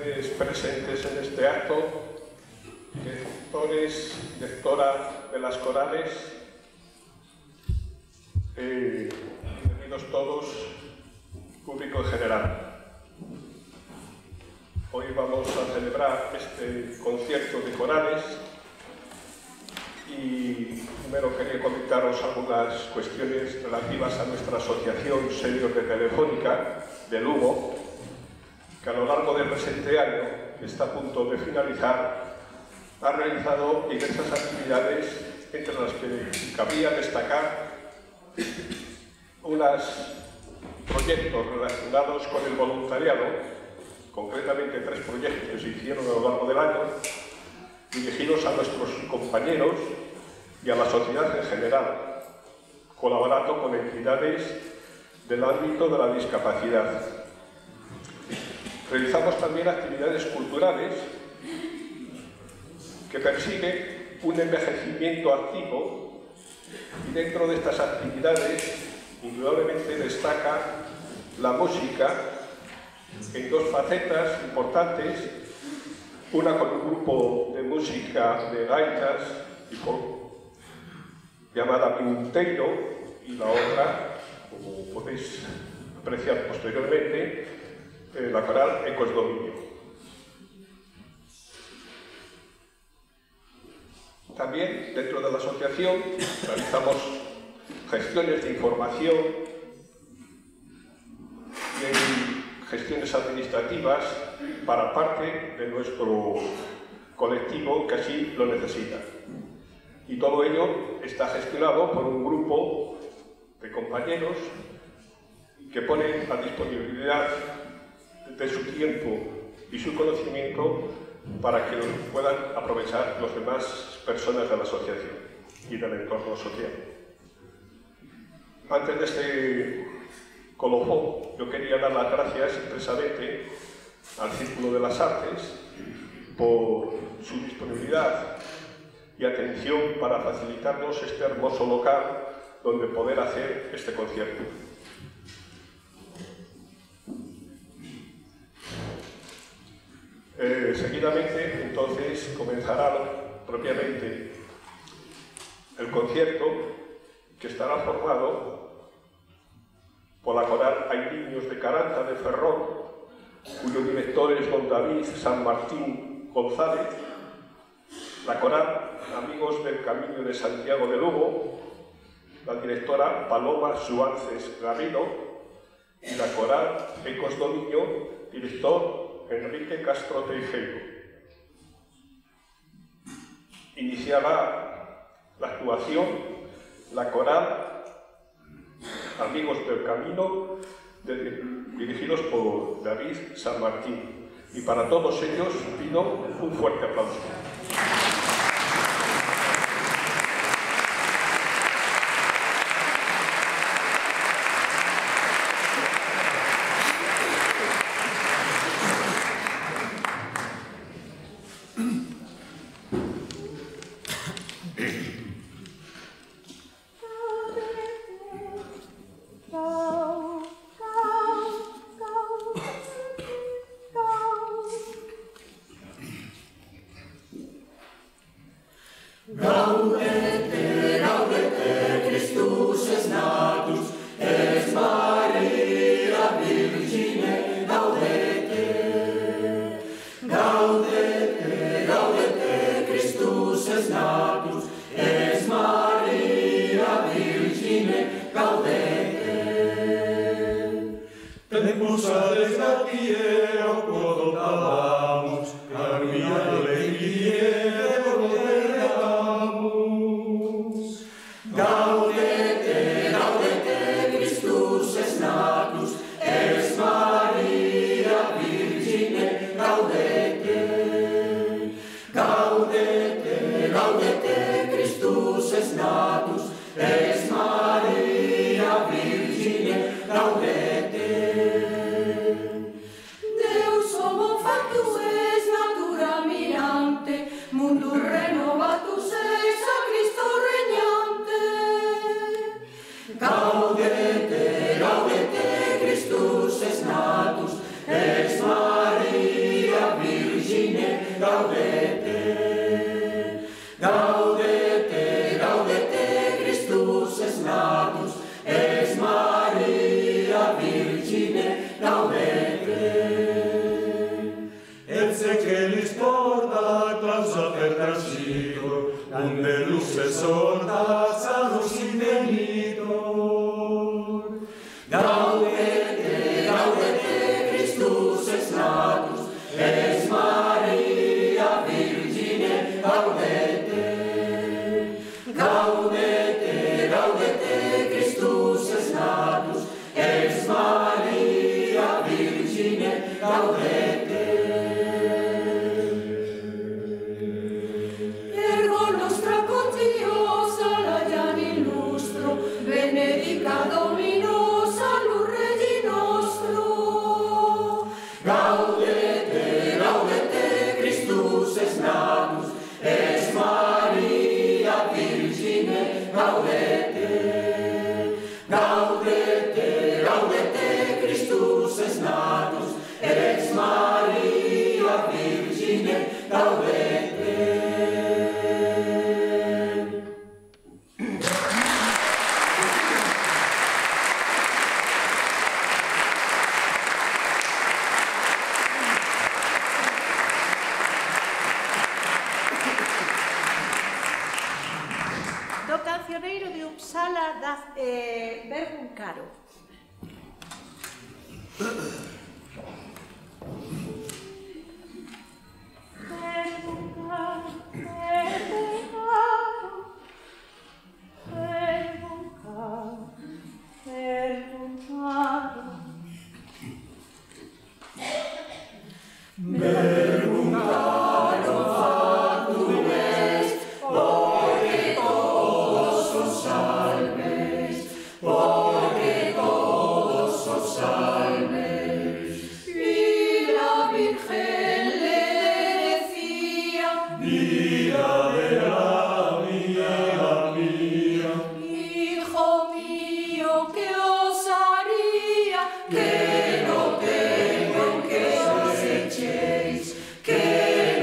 ustedes presentes en este acto, directores, directora de las corales, bienvenidos todos, público en general. Hoy vamos a celebrar este concierto de corales y primero quería comentaros algunas cuestiones relativas a nuestra asociación Senior de Telefónica de Lugo, que a lo largo del presente año, que está a punto de finalizar, ha realizado diversas actividades, entre las que cabría destacar unos proyectos relacionados con el voluntariado, concretamente 3 proyectos que se hicieron a lo largo del año, dirigidos a nuestros compañeros y a la sociedad en general, colaborando con entidades del ámbito de la discapacidad. Realizamos también actividades culturales que persiguen un envejecimiento activo, y dentro de estas actividades indudablemente destaca la música en 2 facetas importantes, una con un grupo de música de gaitas llamada Pinteiro, y la otra, como podéis apreciar posteriormente, la coral Ecos Dominio. También dentro de la asociación realizamos gestiones de información y gestiones administrativas para parte de nuestro colectivo que así lo necesita. Y todo ello está gestionado por un grupo de compañeros que ponen a disponibilidad de su tiempo y su conocimiento para que lo puedan aprovechar las demás personas de la asociación y del entorno social. Antes de este colofón, yo quería dar las gracias expresamente al Círculo de las Artes por su disponibilidad y atención para facilitarnos este hermoso local donde poder hacer este concierto. Seguidamente, entonces, comenzará propiamente el concierto, que estará formado por la coral Hay Niños de Caranta de Ferrol, cuyo director es don David San Martín González, la coral Amigos del Camino de Santiago de Lugo, la directora Paloma Suárez Garrido, y la coral Ecos Dominio, director Enrique Castro Teijeiro. Iniciará la actuación la coral Amigos del Camino, dirigidos por David San Martín. Y para todos ellos pido un fuerte aplauso. Gaudete, Christus es natus, ex Maria exhortas a los indemnitor. Gaudete, gaudete, Christus es natus, es Maria Virgine, gaudete. Gaudete, gaudete, Christus es natus, es Maria Virgine, gaudete. Ergo nostra contigiosa la Gianni illustro, benedica Domino, salud Regi nostro. Gaudete, gaudete, Christus es natus, es Maria Virgine, gaudete. Gaudete, gaudete, Christus es natus, es Maria Virgine, gaudete. Do cancioneiro de Uppsala da Verbum Caro. Verbum caro, verbum caro, verbum caro, verbum caro. Verbum caro factum est, porque todos os salves, porque todos os salves. Y la Virgen le decía, Mira, verá, mía, mía. hijo mío, ¿qué os haría? Que no tengo en que os echéis, que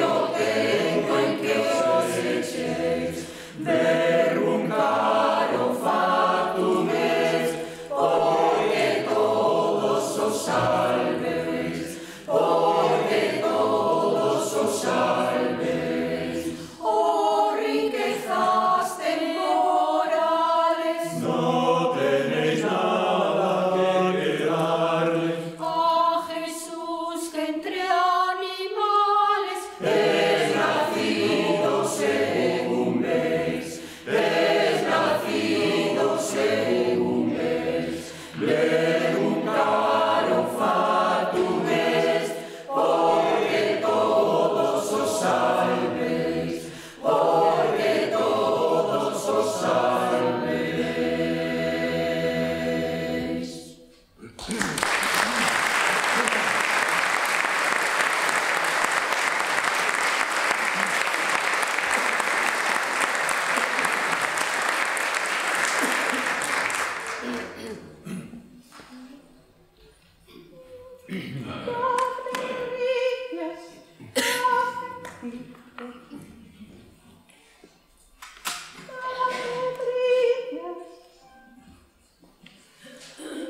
no tengo en que os echéis. Verbum caro factum est, porque todos os salves, porque todos os salves. Oh, riquezas temporales, No tenéis nada que darle, a Jesús que entre animales es nacido según veis, es nacido según veis. Verbum caro factum est, porque todos os salveis, porque todos os salveis.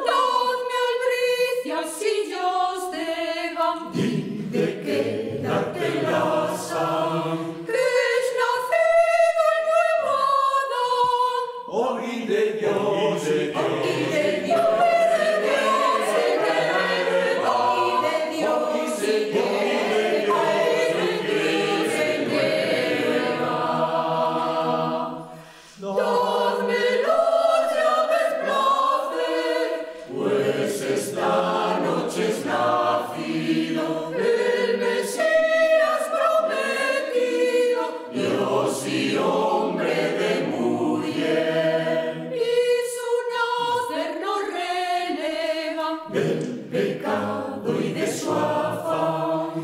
dadme albricias si yo os degam, De quédate laza, que es nacido el nuevo Adán. oh y de Dios, Y de Dios, y de Dios, y de Dios, y de Dios, dadme los llaves placer, pues esta noche es nacido el Mesías prometido, Dios y hombre de mujer, y su nacer nos renega del pecado y de su afán,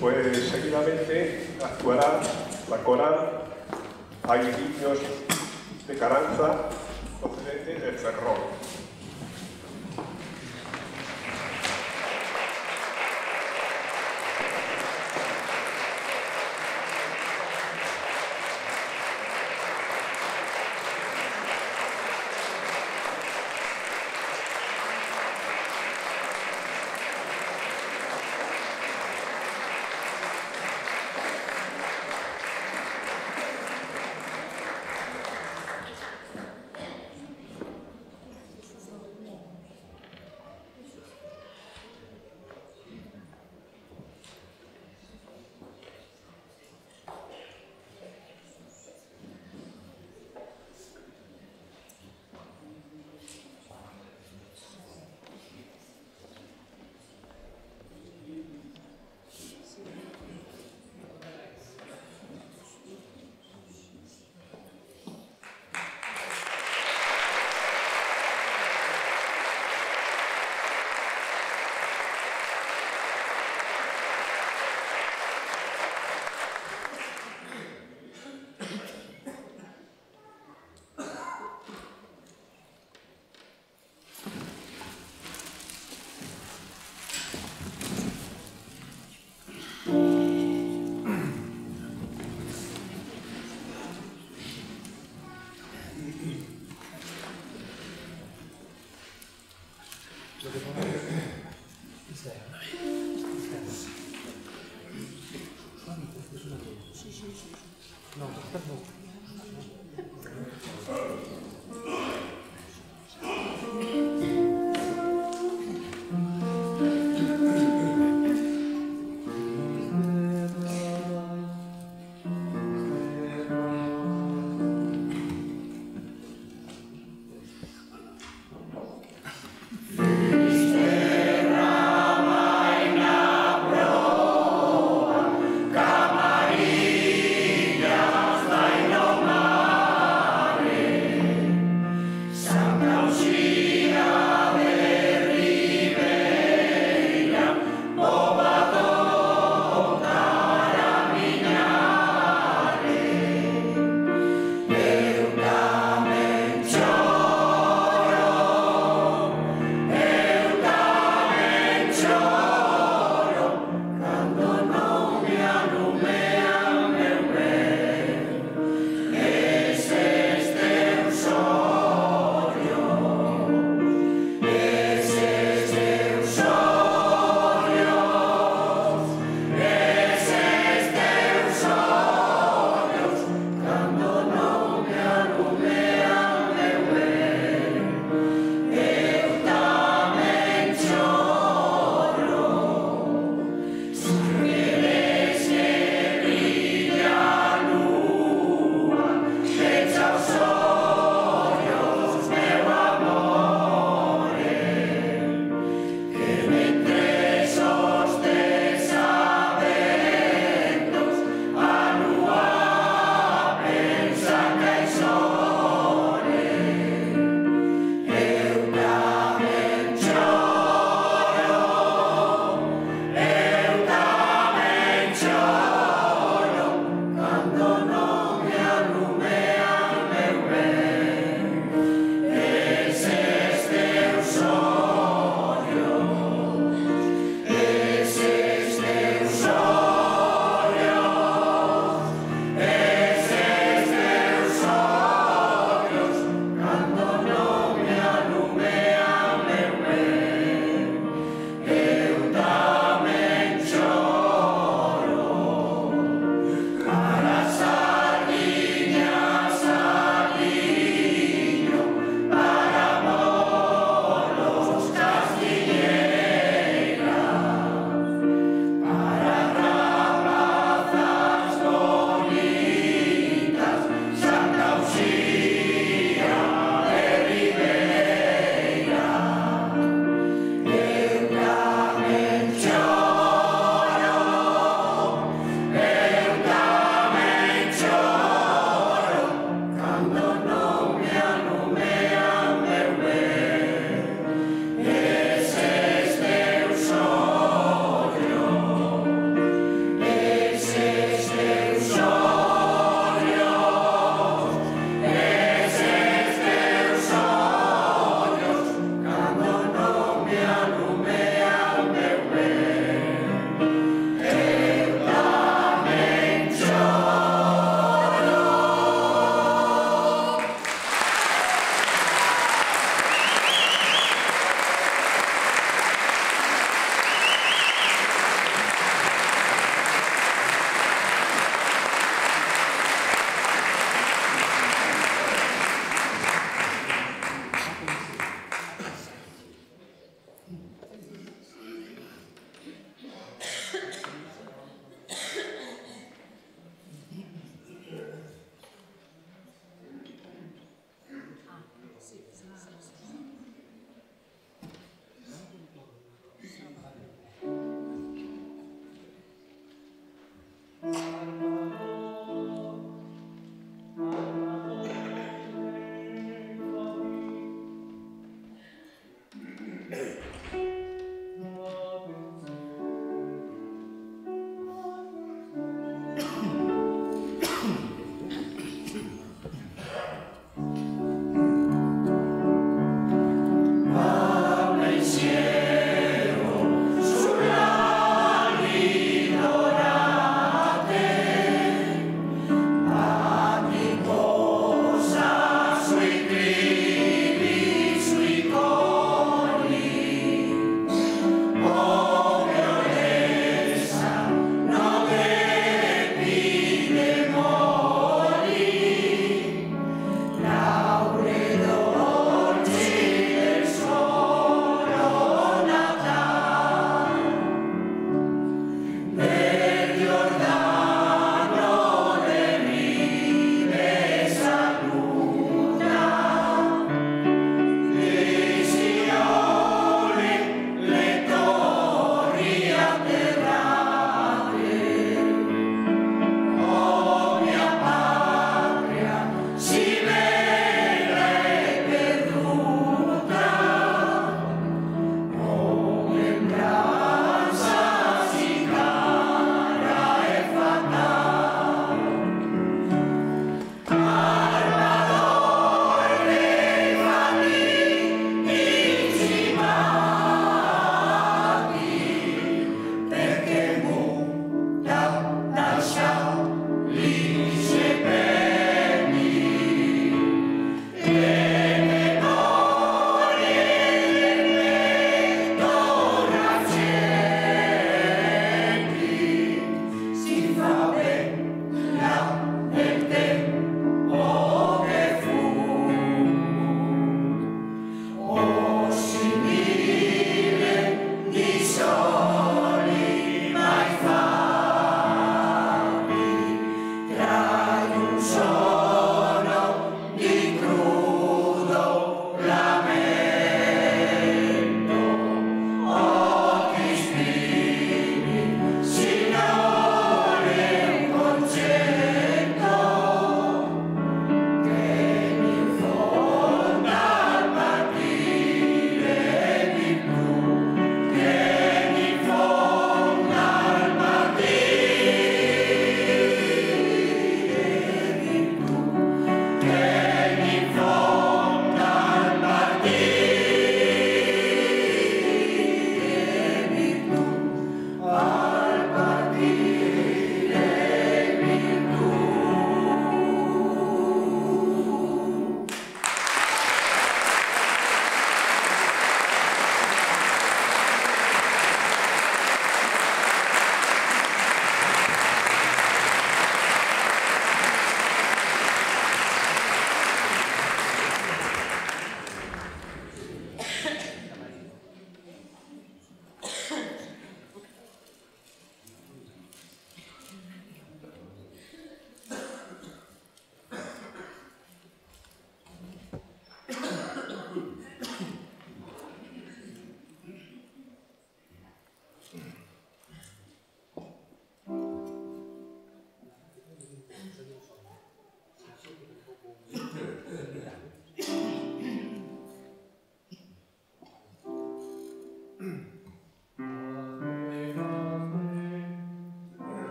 Pues seguidamente actuará la coral Hay niños de Carranza, procedente de Ferrol. Camariñas, dai no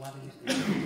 Amen, amen.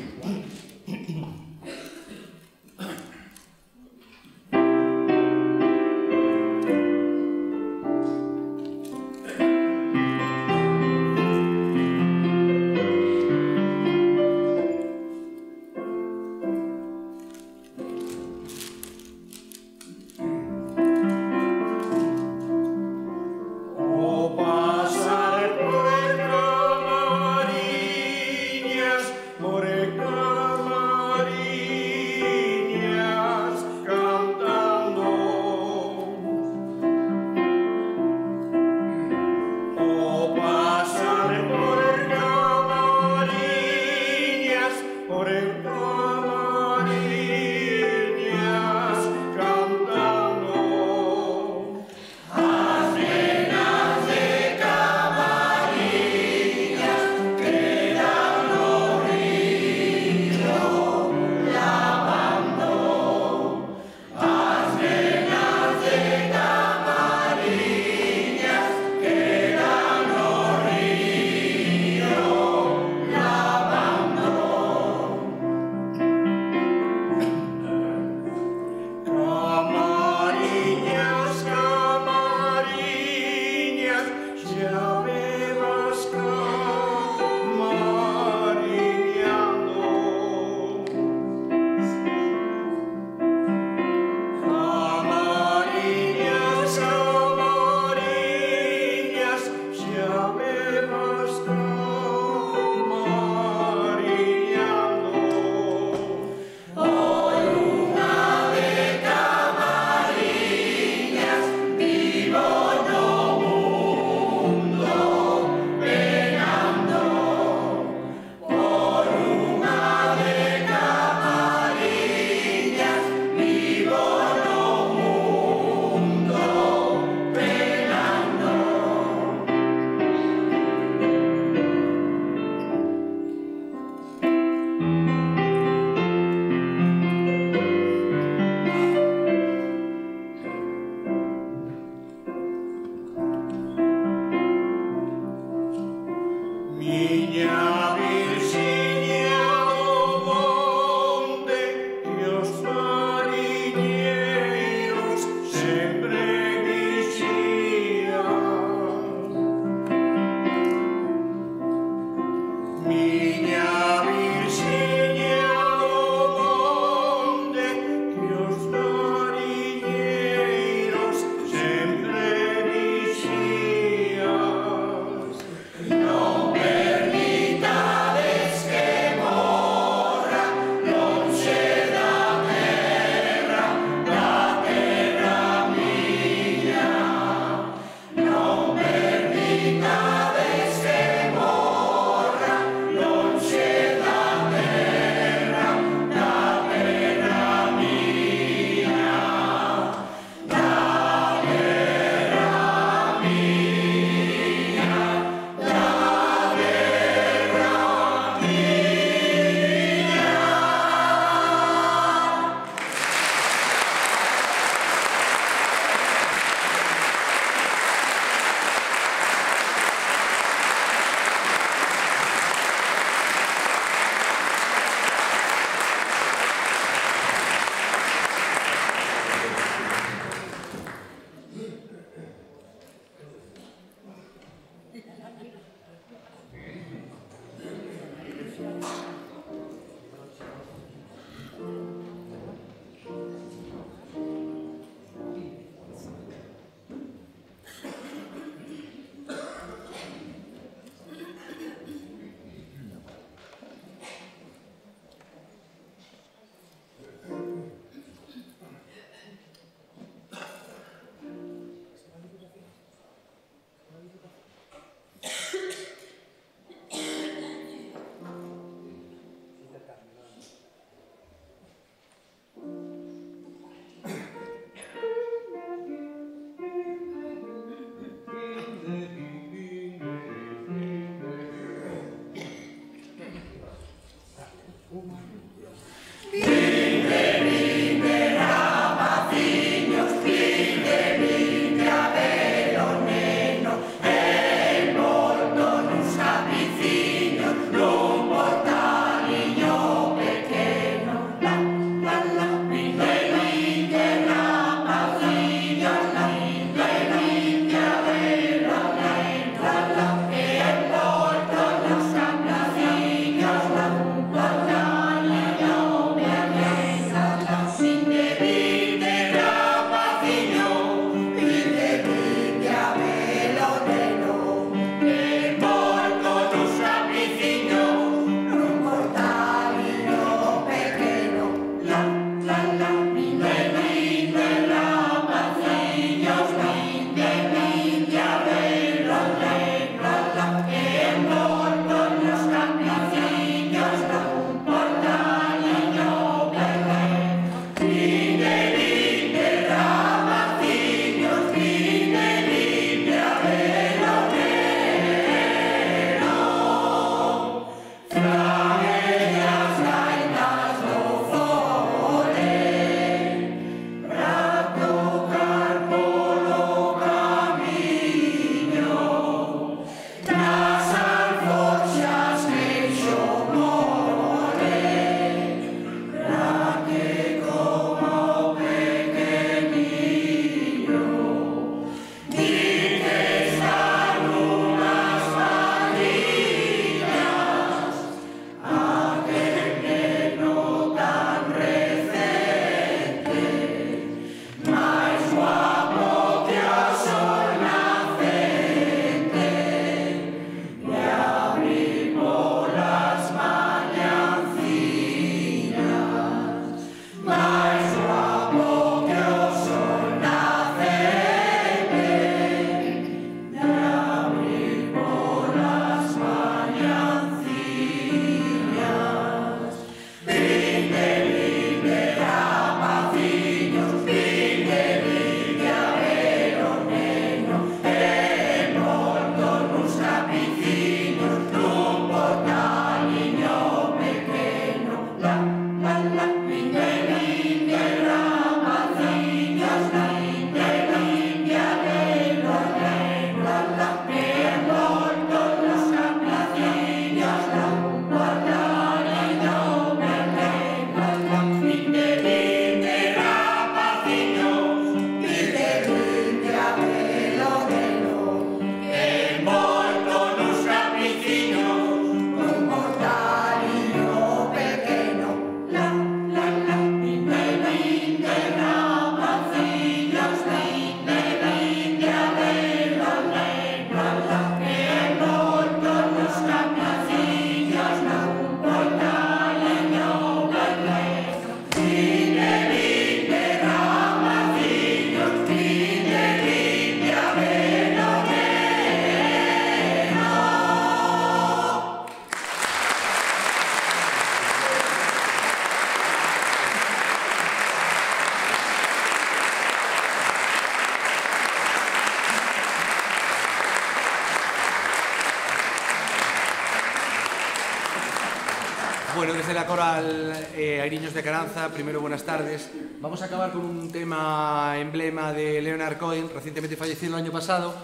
Bueno, desde la coral Airiños de Caranza, primero buenas tardes. Vamos a acabar con un tema emblema de Leonard Cohen, recientemente fallecido el año pasado,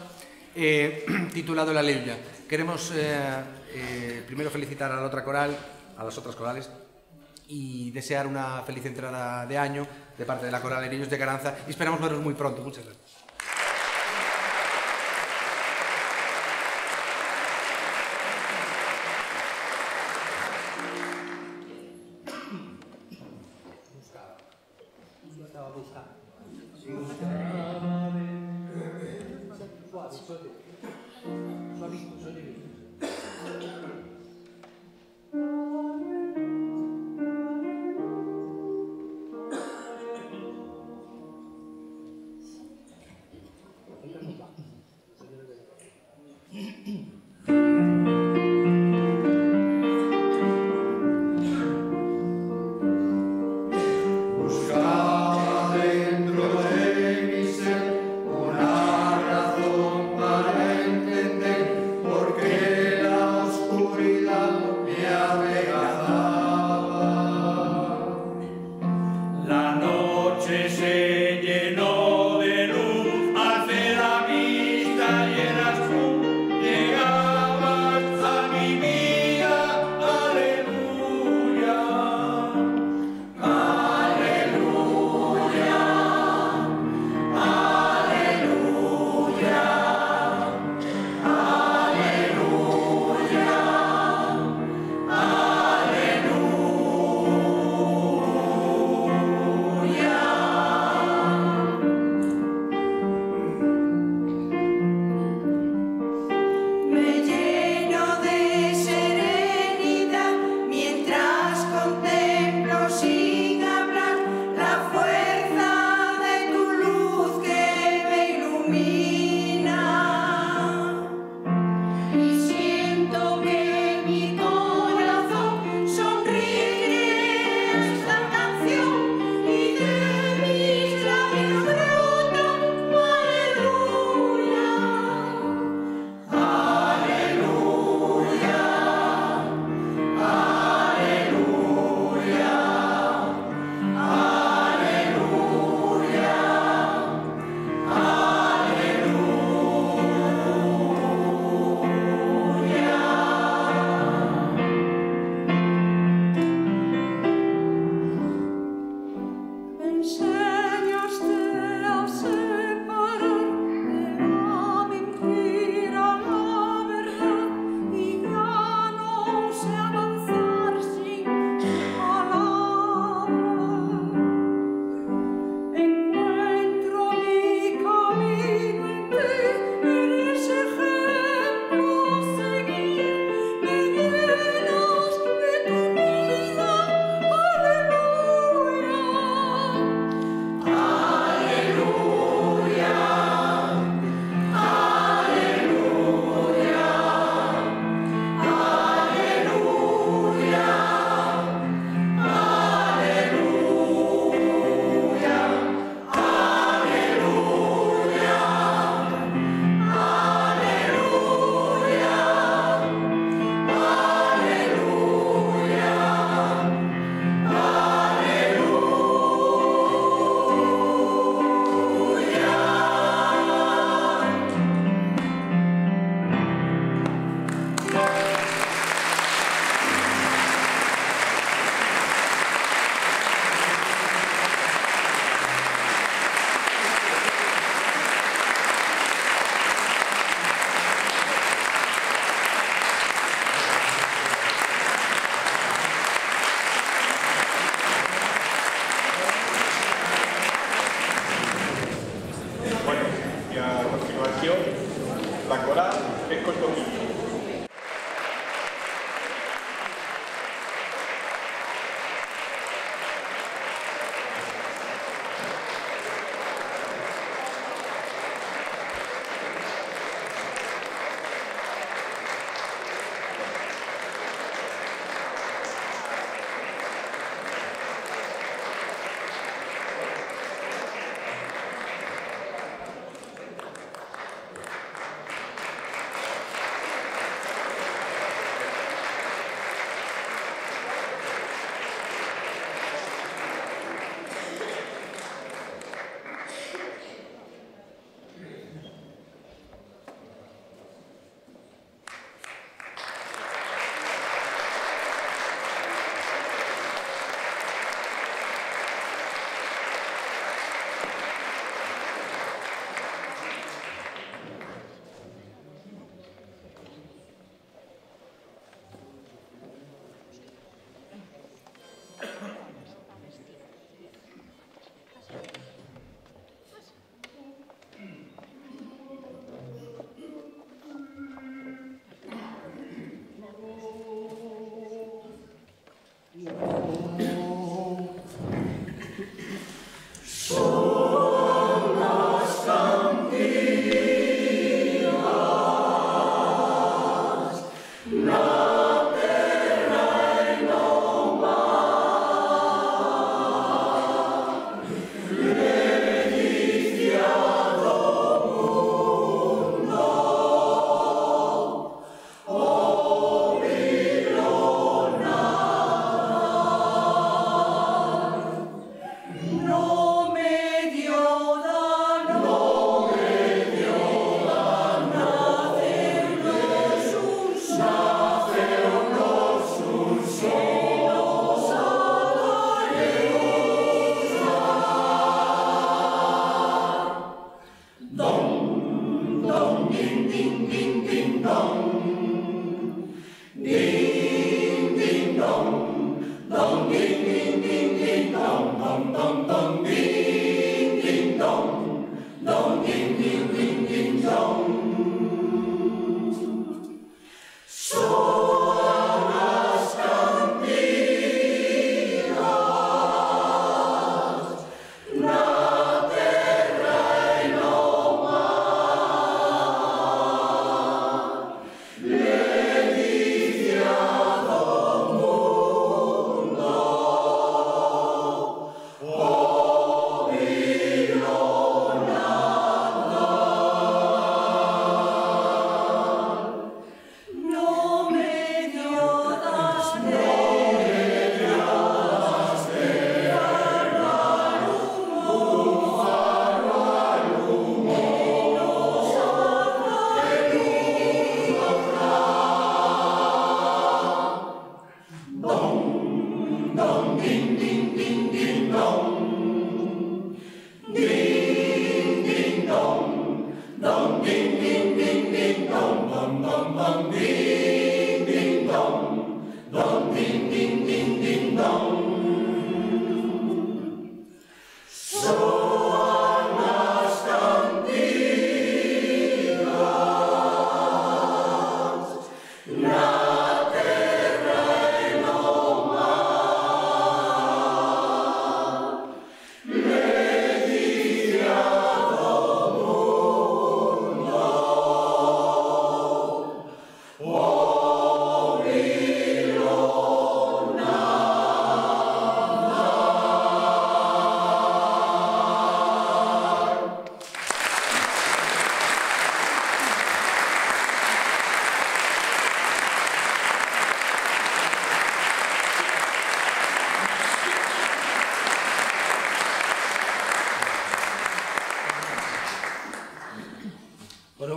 titulado La Aleluya. Queremos primero felicitar a la otra coral, a las otras corales, y desear una feliz entrada de año de parte de la coral Airiños de Caranza y esperamos veros muy pronto. Muchas gracias.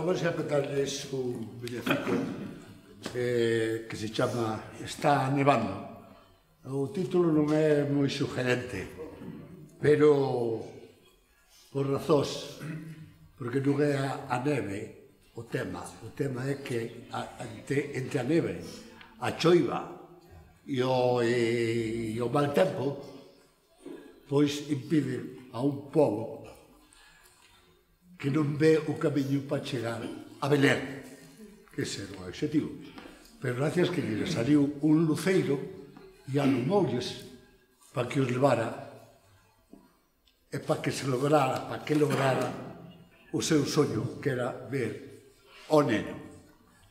Vamos a contarles un villancico que se chama Está nevando. O título non é moi sugerente, pero por razóns, porque non é a neve o tema. O tema é que entre a neve, a choiva e o mal tempo, pois impide a un pobo que non ve o camiño para chegar a Belén, que ese era o objetivo. Pero gracias que lle saliu un luceiro e alumoulles para que os levara e para que se lograra, para que lograra o seu soño, que era ver o neno.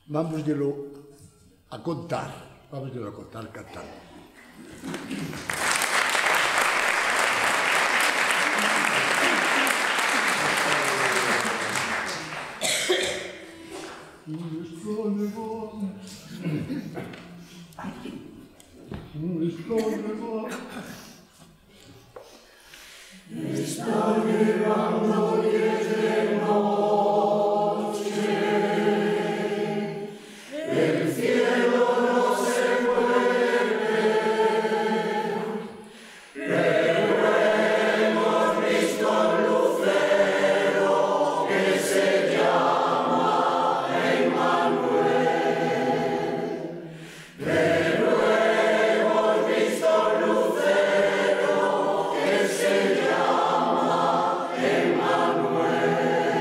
Vámosllelo a contar cantando. Está nevando y es de noche, el cielo no se puede ver, pero hemos visto un lucero que se llama Emmanuel. Pero hemos visto un lucero que se llama Emmanuel.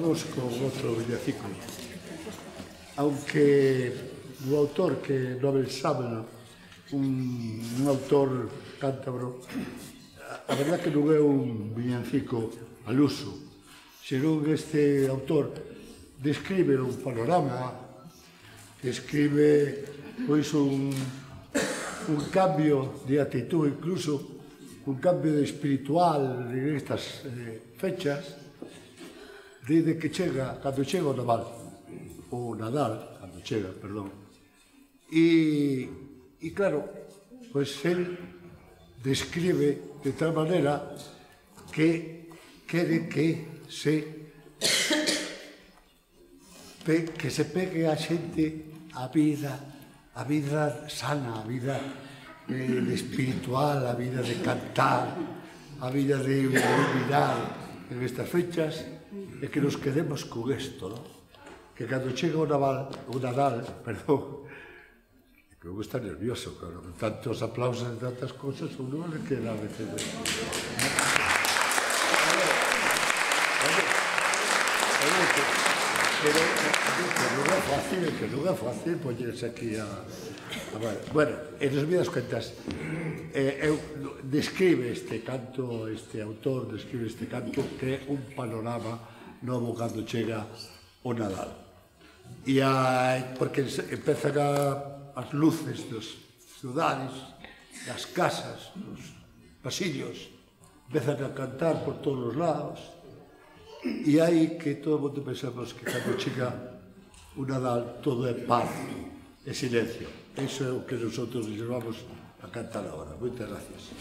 vamos con outro villancico. Aunque o autor que Nobel Sábana, un autor cántabro, a verdad que non é un villancico al uso, senón este autor describe un panorama, describe pois un cambio de actitud, incluso un cambio de espiritual en estas fechas, desde que chega, cando chega o Nadal, cando chega, perdón. E claro, pois el describe de tal manera que quere que se pegue a xente a vida sana, a vida espiritual, a vida de cantar, a vida de iluminar en estas fechas, e que nos quedemos con isto, non? Que cando chega o Nadal, perdón, que eu estou nervioso, claro, con tantos aplausos e tantas cosas, uno le queda a veces de... Que non é fácil poñerse aquí a... Bueno, en resumidas cuentas, describe este canto, este autor describe este canto que é un panorama novo cando chega o Nadal. E porque empezan as luces das cidades, das casas, dos pasillos, empezan a cantar por todos os lados, e hai que todo o mundo pensamos que cando chega o Nadal todo é paz e silencio. Iso é o que nosotros nos vamos a cantar agora. Moitas gracias.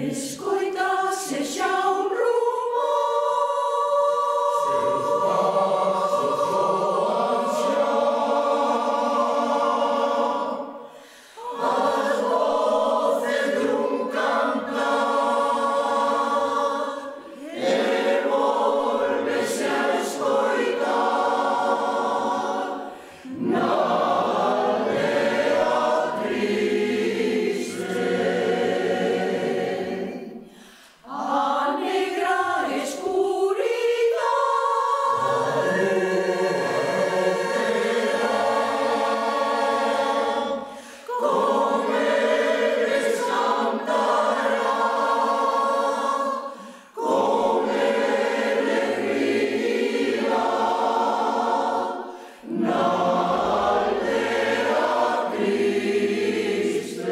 Escoitase xa un rumor, as voces dun cantar, e volvese a escoitar na aldea triste. A negra escuridade con eles cantará, con eles rirá na aldea triste.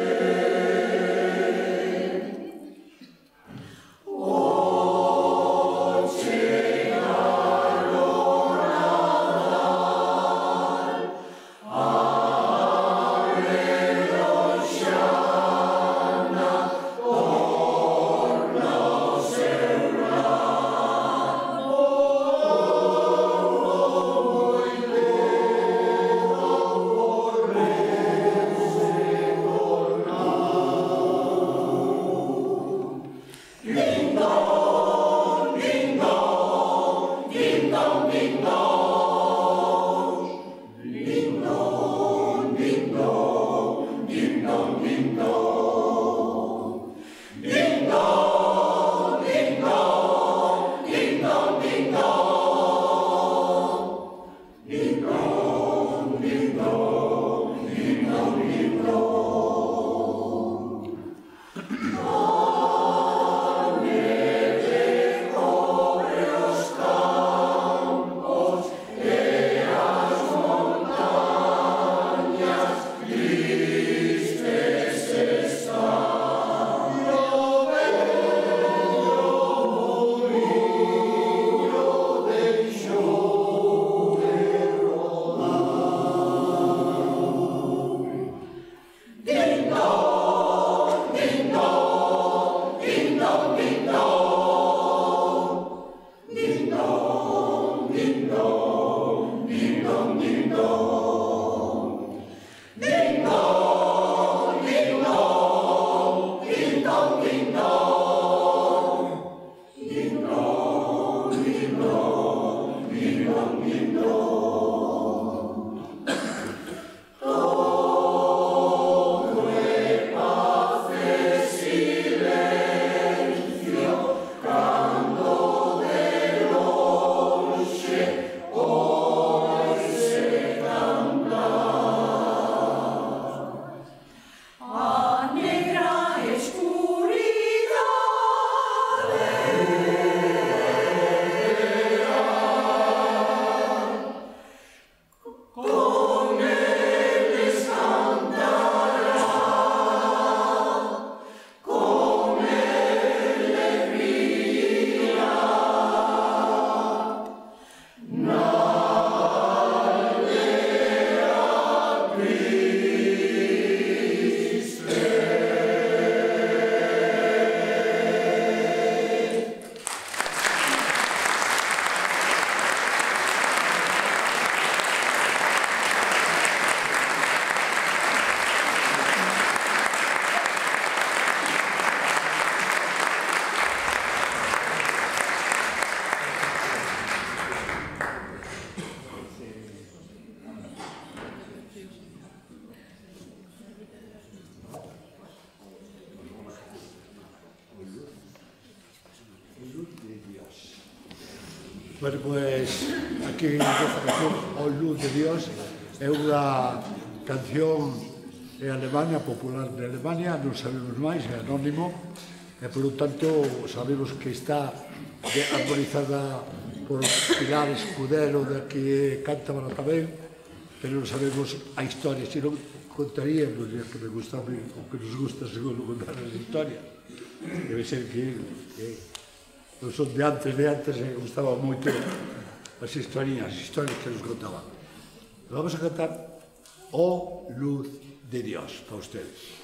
Os Bueno, pues aquí esta canción, O Luz de Dios, é unha canción en Alemania, popular de Alemania, non sabemos máis, é anónimo, e por lo tanto sabemos que está armonizada por Pilar Escudero, de que canta para tamén, pero non sabemos a historia, se non contaríamos, ya que me gusta, o que nos gusta seguro contar a historia. Debe ser que non son de antes, e gustaba moito as historias que nos contaban. Vamos a cantar O Luz de Dios para ustedes.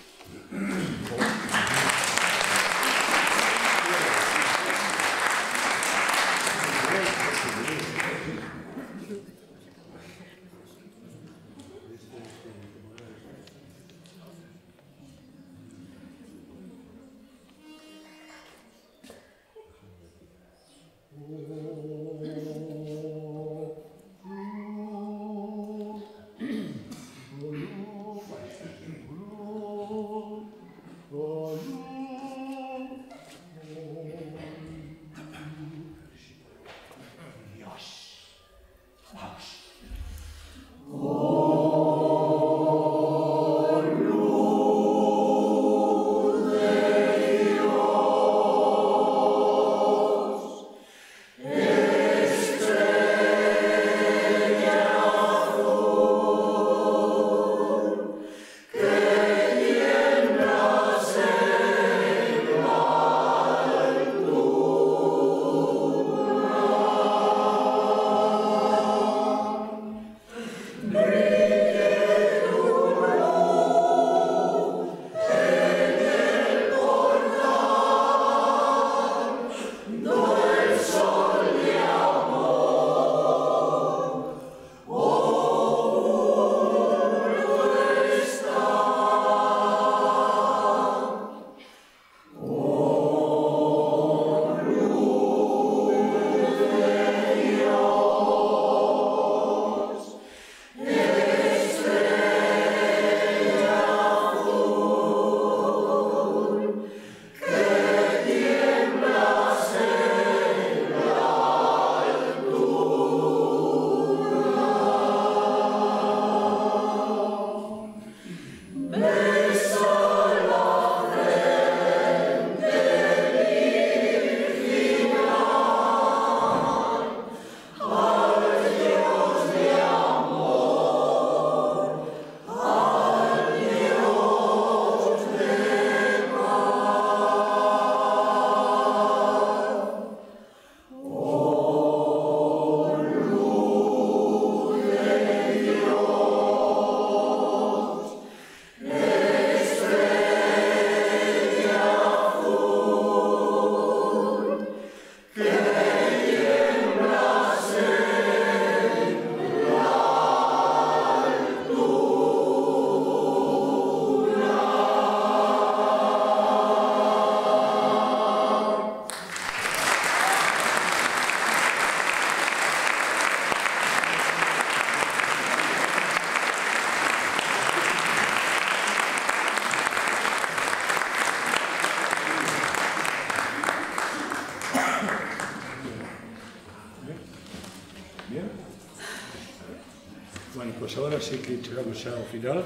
Pois agora sí que chegamos xa ao final.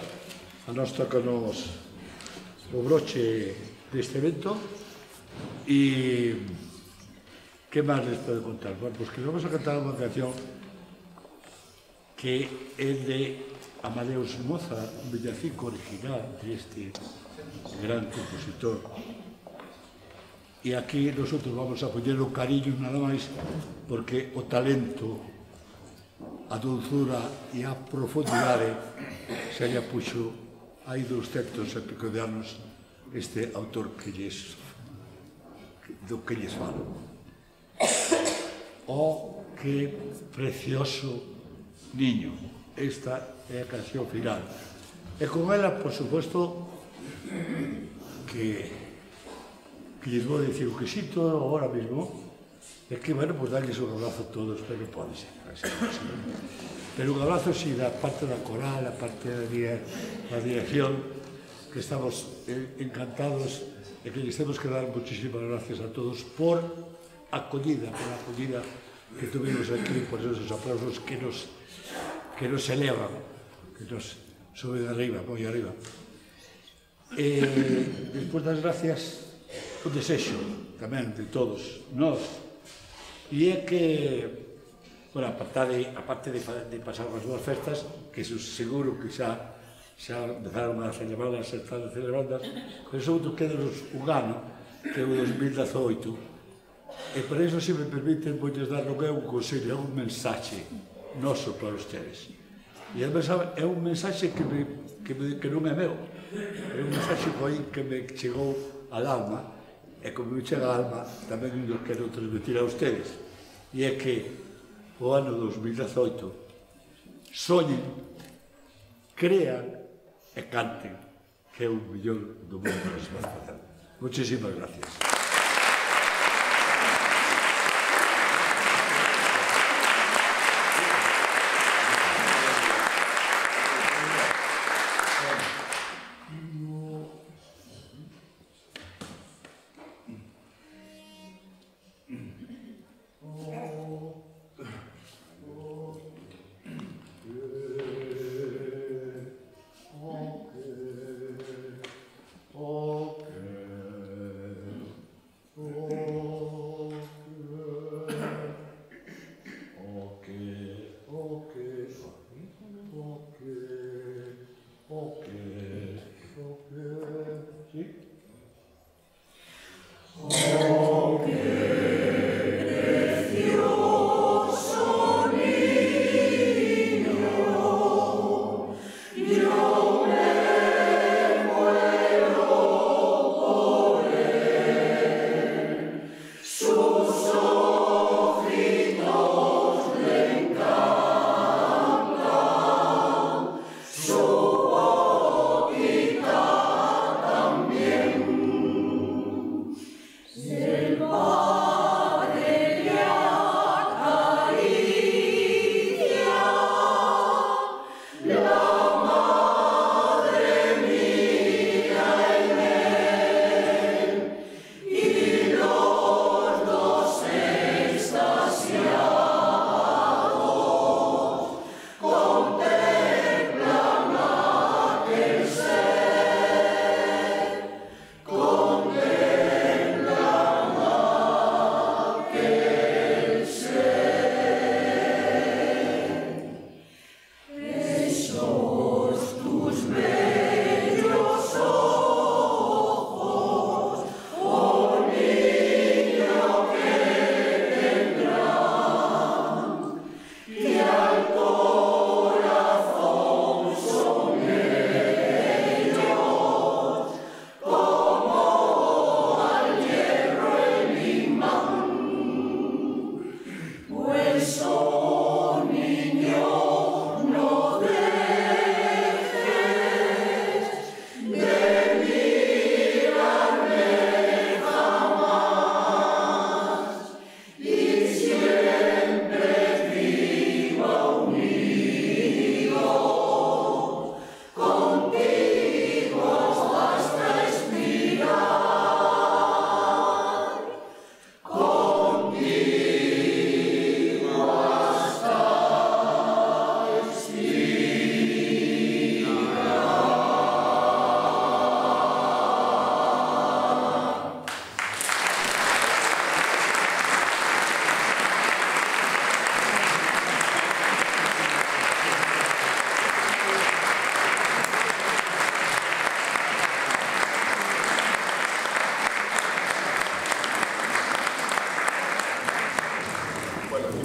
A nós tocanos o broche deste evento. E que máis les podo contar? Bueno, pois que vamos a cantar unha canción que é de Amadeus Moza, un villancico original deste gran compositor. E aquí nosotros vamos a poñer o cariño nada máis porque o talento, a dulzura e a profundidade se lle puxo hai 200 e pico de anos este autor que do que lles falo. Oh, que precioso niño. Esta é a canción final. E con ela, por suposto, que lles vou dicir o quesito agora mesmo. É que, bueno, pues darles un abrazo a todos, pero non pode ser. Pero un abrazo, sí, da parte da coral, da parte da dirección, que estamos encantados e que lles temos que dar muchísimas gracias a todos por a acollida que tuvimos aquí, por esos aplausos que nos elevan, que nos suben arriba, moi arriba. Despois das gracias, un desexo tamén de todos nós, e é que, bueno, aparte de pasar as dúas festas, que seguro que xa empezaron a celebrarlas, se están celebrando, pero sobre todo quedanos un ano, que é o 2018, e por iso, se me permiten, voulles dar un consello, un mensaxe noso para ustedes. E é un mensaxe que non é meu, é un mensaxe que me chegou al alma, e como me chega a alma, tamén o quero transmitir a ustedes, e é que o ano 2018 soñen, crean e canten, que é o mellor do mundo que se vai facer. Muchísimas gracias.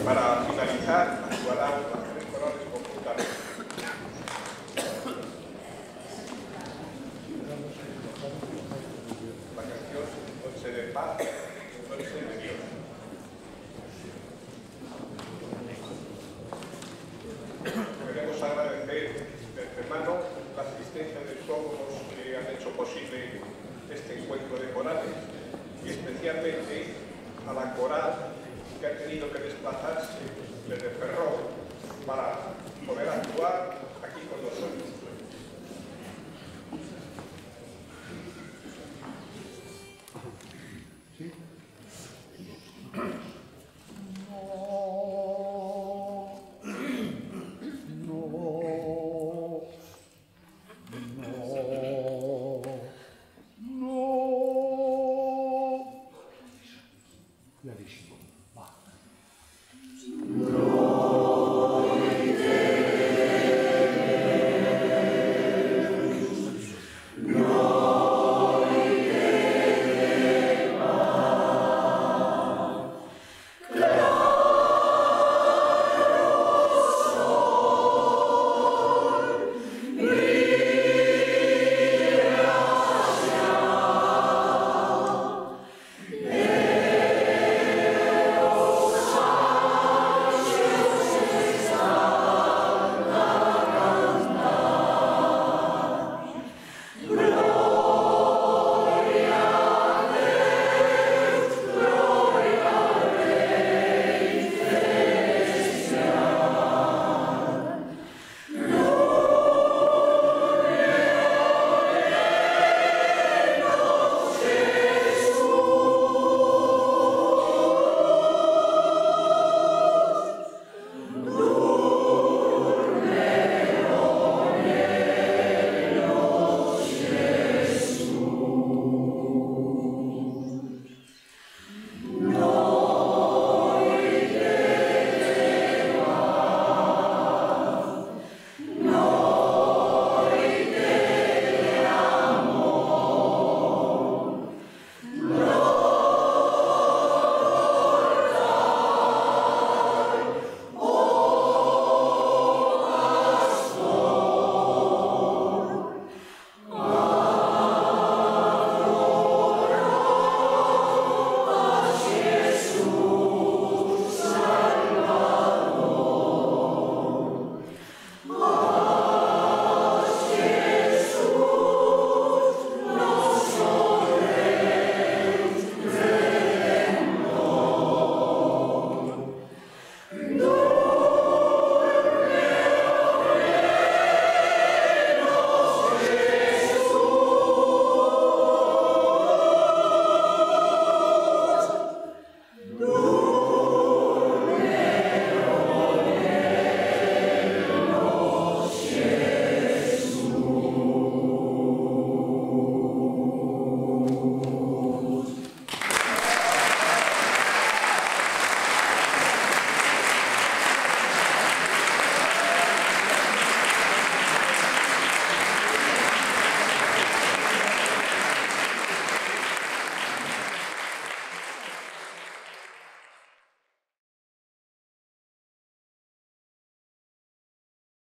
Para finalizar, actuarán las tres corales conjuntamente. La canción Noche de Paz, Noche de Dios. Queremos agradecer de antemano la asistencia de todos los que han hecho posible este encuentro de corales y especialmente a la coral que ha tenido que desplazarse desde Ferrol